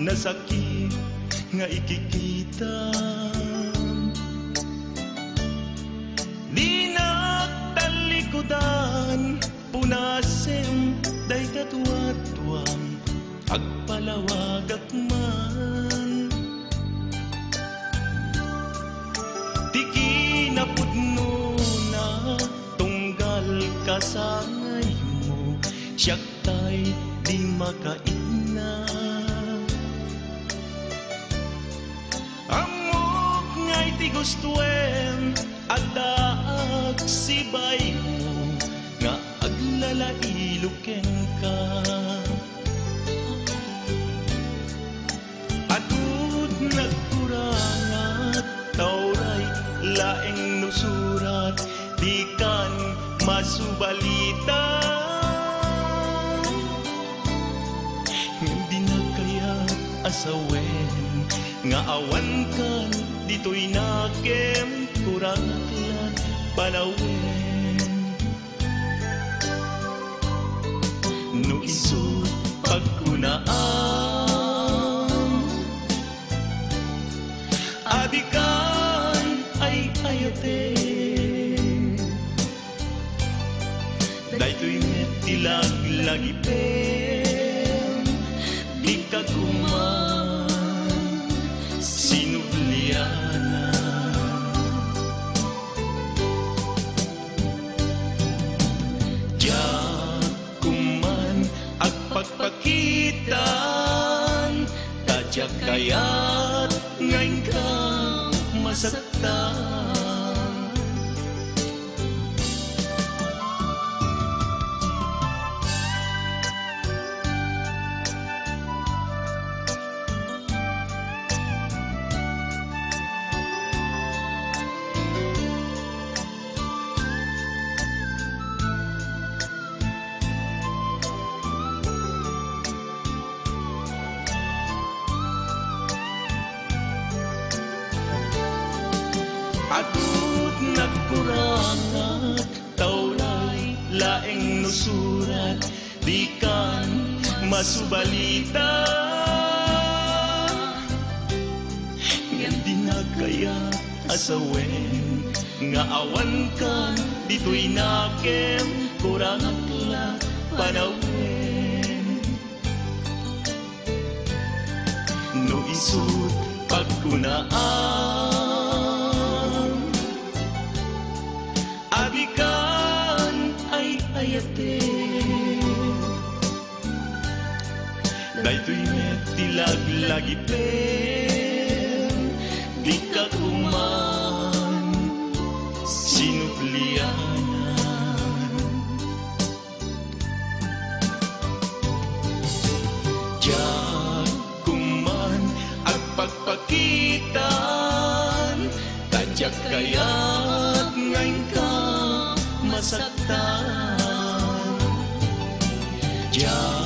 na sakit nga ikikita. Di nagtalikudan, punasim day katuwatuang agpalawagak man. Tiki na pudno na tunggal kasangay mo, siyak tay di makaina. Amok ngay ti gustuem adaag sibay mo nga aglalailuken ka. Adud nagkurangat tauray laeng nusurat di kan masubalita. Hindi na kaya asawen nga awan kan dito'y nakem kuraklan panawen. No isut pagkunaan adikan ay ayate daytoy met tilag lagi pen di ka kuman sinubliana. Diyan kuman agpagpakitan tadyak kaya't ngayon ka masaktan. Adud nagkurangat tauray laeng nusurat di kan masubalita. Ngem di na kaya asawen nga awan kan dito'y nakem kurangat la panawen. No isut pagkunaan adikan ay ayate daytoy met tilag lagi pen di ka kuman sinublianan. Diyan kuman agpagpakitan tadyak kaya't ngayon ka masaktan. Diyan